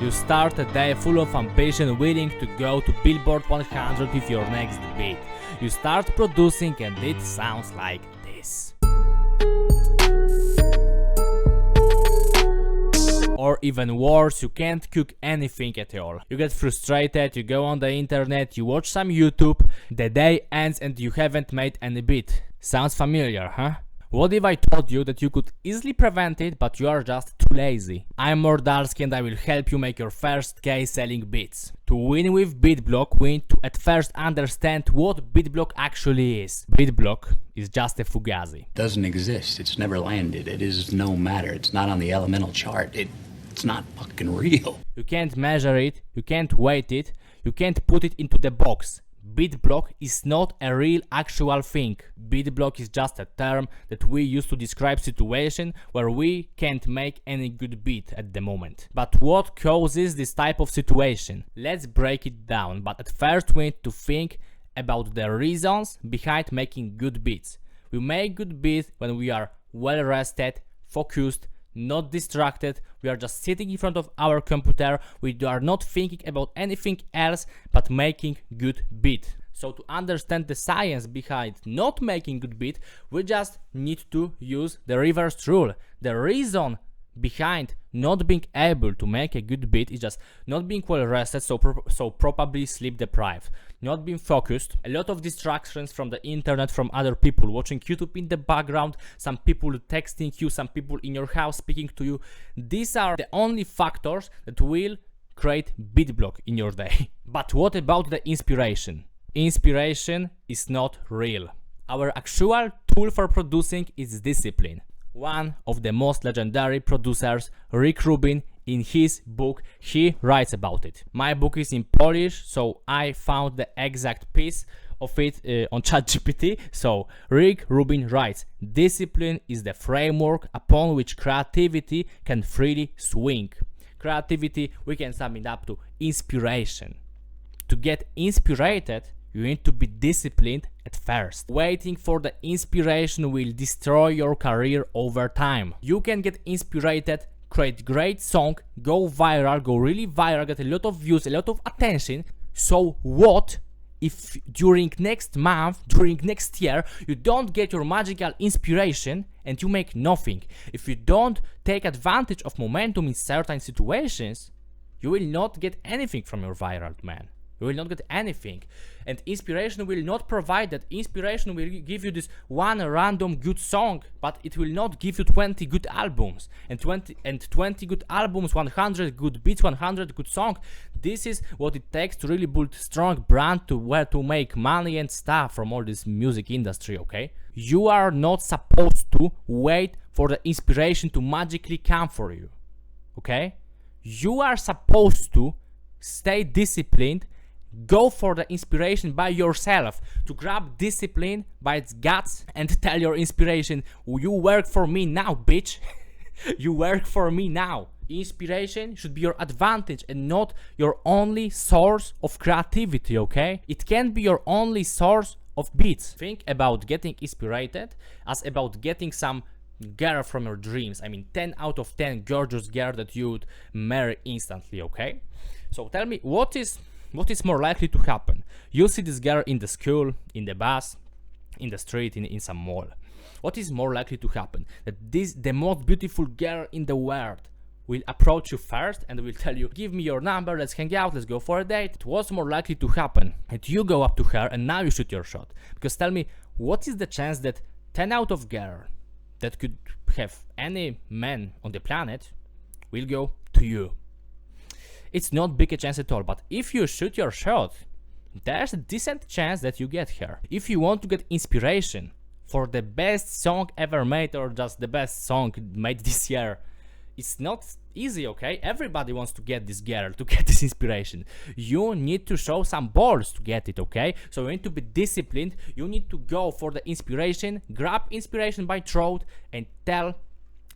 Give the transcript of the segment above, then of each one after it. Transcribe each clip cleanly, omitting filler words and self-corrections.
You start a day full of ambition, willing to go to Billboard 100 with your next beat. You start producing and it sounds like this. Or even worse, you can't cook anything at all. You get frustrated, you go on the internet, you watch some YouTube, the day ends and you haven't made any beat. Sounds familiar, huh? What if I told you that you could easily prevent it, but you are just too lazy? I'm Mordalski and I will help you make your first K selling beats. To win with Beatblock, we need to at first understand what Beatblock actually is. Beatblock is just a fugazi. Doesn't exist. It's never landed. It is no matter. It's not on the elemental chart. It's not fucking real. You can't measure it, you can't weight it, you can't put it into the box. Beatblock is not a real actual thing. Beatblock is just a term that we use to describe situation where we can't make any good beat at the moment. But what causes this type of situation? Let's break it down, but at first we need to think about the reasons behind making good beats. We make good beats when we are well rested, focused, not distracted, we are just sitting in front of our computer, we are not thinking about anything else but making good beat. So to understand the science behind not making good beat, we just need to use the reverse rule. The reason behind not being able to make a good beat is just not being well rested, so probably sleep deprived, not being focused, a lot of distractions from the internet, from other people, watching YouTube in the background, some people texting you, some people in your house speaking to you. These are the only factors that will create beat block in your day. But what about the inspiration? Inspiration is not real. Our actual tool for producing is discipline. One of the most legendary producers, Rick Rubin, in his book, he writes about it. My book is in Polish, so I found the exact piece of it on ChatGPT. So Rick Rubin writes, discipline is the framework upon which creativity can freely swing. Creativity, we can sum it up to inspiration. To get inspired, you need to be disciplined at first. Waiting for the inspiration will destroy your career over time. You can get inspired, create great song, go viral, go really viral, get a lot of views, a lot of attention. So what if during next month, during next year, you don't get your magical inspiration and you make nothing? If you don't take advantage of momentum in certain situations, you will not get anything from your viral man. You will not get anything, and inspiration will not provide that. Inspiration will give you this one random good song, but it will not give you 20 good albums, and 20 good albums, 100 good beats, 100 good songs. This is what it takes to really build strong brand, to where to make money and stuff from all this music industry. Okay, you are not supposed to wait for the inspiration to magically come for you. Okay, you are supposed to stay disciplined. Go for the inspiration by yourself, to grab discipline by its guts and tell your inspiration, you work for me now, bitch. You work for me now. Inspiration should be your advantage and not your only source of creativity, okay? It can be your only source of beats. Think about getting inspired as about getting some girl from your dreams. I mean, 10 out of 10 gorgeous girl that you would marry instantly, okay? So tell me, what is more likely to happen? You see this girl in the school, in the bus, in the street, in some mall. What is more likely to happen? That the most beautiful girl in the world will approach you first and will tell you, give me your number, let's hang out, let's go for a date. What's more likely to happen? That you go up to her and now you shoot your shot. Because tell me, what is the chance that 10 out of girl that could have any man on the planet will go to you? It's not big a chance at all, but if you shoot your shot, there's a decent chance that you get her. If you want to get inspiration for the best song ever made or just the best song made this year, it's not easy, okay? Everybody wants to get this girl, to get this inspiration. You need to show some balls to get it, okay? So you need to be disciplined, you need to go for the inspiration, grab inspiration by throat and tell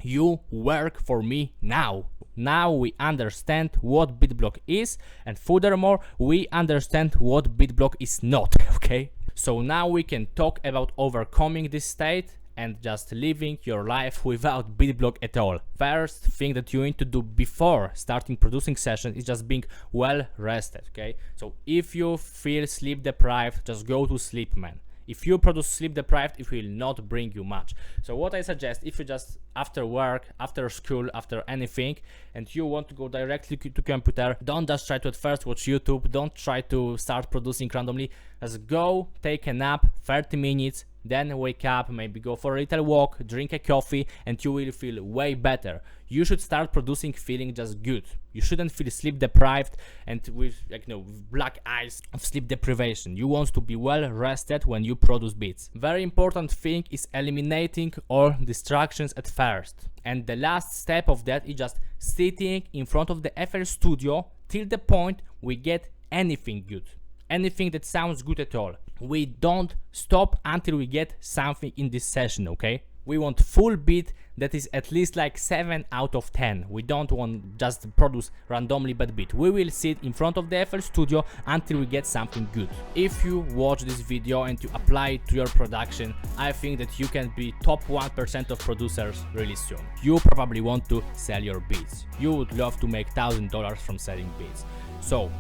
you work for me now. Now we understand what Beatblock is, and furthermore, we understand what Beatblock is not, okay? So now we can talk about overcoming this state and just living your life without Beatblock at all. First thing that you need to do before starting producing sessions is just being well rested, okay? So if you feel sleep deprived, just go to sleep, man. If you produce sleep deprived, it will not bring you much. So what I suggest, if you just after work, after school, after anything, and you want to go directly to computer, don't just try to at first watch YouTube, don't try to start producing randomly. Just go take a nap, 30 minutes, then wake up, maybe go for a little walk, drink a coffee, and you will feel way better. You should start producing feeling just good. You shouldn't feel sleep deprived and with with black eyes of sleep deprivation. You want to be well rested when you produce beats. Very important thing is eliminating all distractions at first. And the last step of that is just sitting in front of the FL Studio till the point we get anything good. Anything that sounds good at all. We don't stop until we get something in this session, okay? We want full beat that is at least like 7 out of 10. We don't want just produce randomly bad beat. We will sit in front of the FL Studio until we get something good. If you watch this video and you apply it to your production, I think that you can be top 1% of producers really soon. You probably want to sell your beats. You would love to make $1,000 from selling beats. So,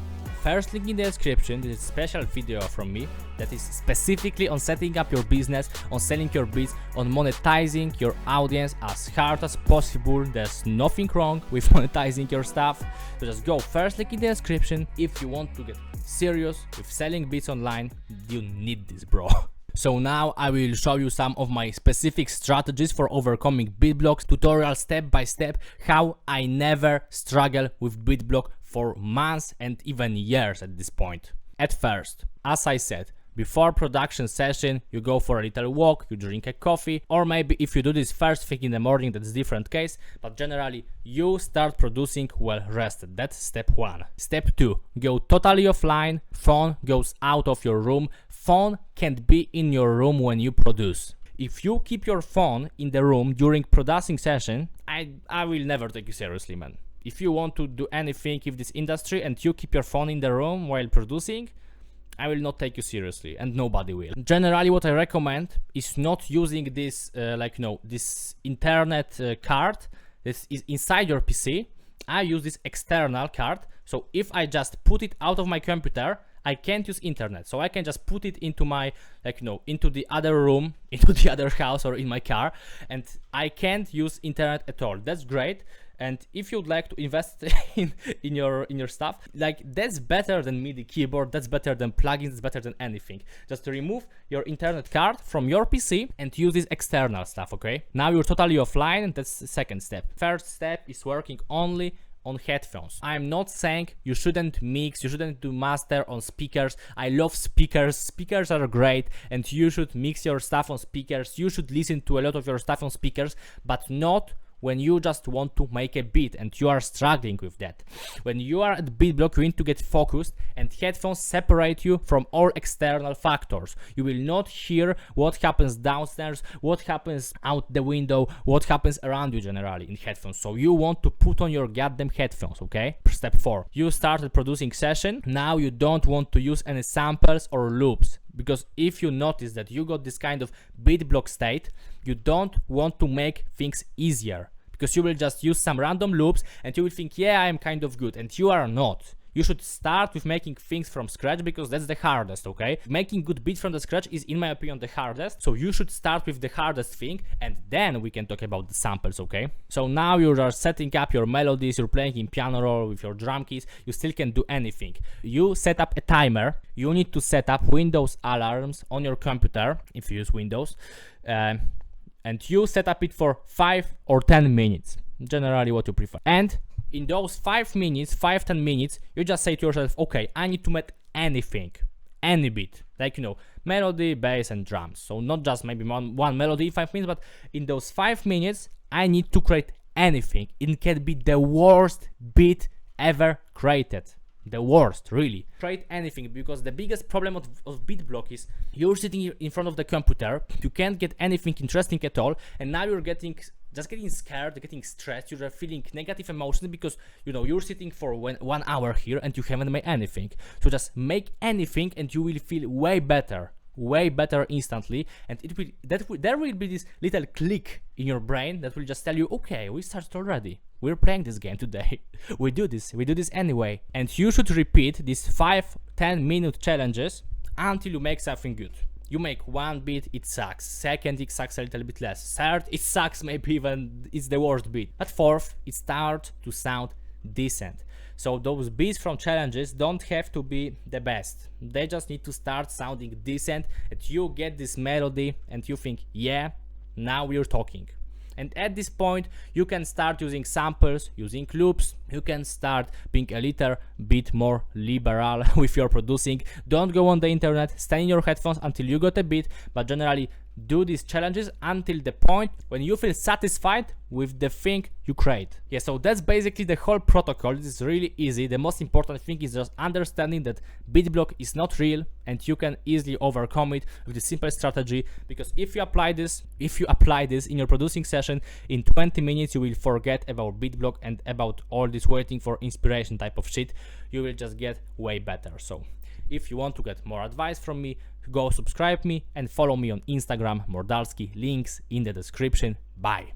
first link in the description, this is a special video from me that is specifically on setting up your business, on selling your beats, on monetizing your audience as hard as possible. There's nothing wrong with monetizing your stuff. So just go first link in the description. If you want to get serious with selling beats online, you need this, bro. So now I will show you some of my specific strategies for overcoming Beatblock, tutorial step by step, how I never struggle with Beatblock for months and even years at this point. At first, as I said, before production session, you go for a little walk, you drink a coffee, or maybe if you do this first thing in the morning, that's a different case, but generally you start producing well rested. That's step 1. Step 2, go totally offline, phone goes out of your room. Phone can't be in your room when you produce. If you keep your phone in the room during producing session, I will never take you seriously, man. If you want to do anything in this industry and you keep your phone in the room while producing, I will not take you seriously, and nobody will. Generally, what I recommend is not using this, this internet card that is inside your PC. I use this external card. So if I just put it out of my computer, I can't use internet. So I can just put it into my, into the other room, into the other house, or in my car, and I can't use internet at all. That's great. And if you'd like to invest in your stuff, that's better than MIDI keyboard, that's better than plugins, that's better than anything. Just remove your internet card from your PC and use this external stuff, okay? Now you're totally offline, that's the second step. First step is working only on headphones. I'm not saying you shouldn't mix, you shouldn't do master on speakers. I love speakers. Speakers are great, and you should mix your stuff on speakers. You should listen to a lot of your stuff on speakers, but not when you just want to make a beat and you are struggling with that. When you are at Beatblock, you need to get focused, and headphones separate you from all external factors. You will not hear what happens downstairs, what happens out the window, what happens around you generally in headphones. So you want to put on your goddamn headphones, okay? Step 4. You started producing session. Now you don't want to use any samples or loops. Because if you notice that you got this kind of Beatblock state, you don't want to make things easier. Because you will just use some random loops and you will think, yeah, I'm kind of good, and you are not. You should start with making things from scratch, because that's the hardest, okay? Making good beats from the scratch is, in my opinion, the hardest. So you should start with the hardest thing, and then we can talk about the samples, okay? So now you are setting up your melodies, you're playing in piano roll with your drum keys, you still can do anything. You set up a timer, you need to set up Windows alarms on your computer, if you use Windows, and you set up it for 5 or 10 minutes, generally what you prefer. And in those 5 minutes, 5-10 minutes, you just say to yourself, okay, I need to make anything, any beat, melody, bass, and drums. So not just maybe one melody in 5 minutes, but in those 5 minutes, I need to create anything. It can be the worst beat ever created. The worst, really. Create anything, because the biggest problem of Beatblock is you're sitting in front of the computer, you can't get anything interesting at all, and now you're getting scared, getting stressed, you're feeling negative emotions because you're sitting for 1 hour here and you haven't made anything. So just make anything and you will feel way better. way better instantly, and there will be this little click in your brain that will just tell you, okay, we started already. We're playing this game today. we do this anyway. And you should repeat these 5-10 minute challenges until you make something good. You make one beat, it sucks. Second, it sucks a little bit less. Third, it sucks, maybe even it's the worst beat. But fourth, it starts to sound decent. So those beats from challenges don't have to be the best. They just need to start sounding decent, and you get this melody and you think, yeah, now we're talking. And at this point, you can start using samples, using loops. You can start being a little bit more liberal with your producing. Don't go on the internet, stay in your headphones until you got a beat, but generally do these challenges until the point when you feel satisfied with the thing you create. Yeah, so that's basically the whole protocol. This is really easy. The most important thing is just understanding that Beatblock is not real, and you can easily overcome it with this simple strategy, because if you apply this in your producing session, in 20 minutes you will forget about Beatblock and about all this waiting for inspiration type of shit. You will just get way better. So if you want to get more advice from me, go subscribe me and follow me on Instagram, Mordalski, links in the description. Bye.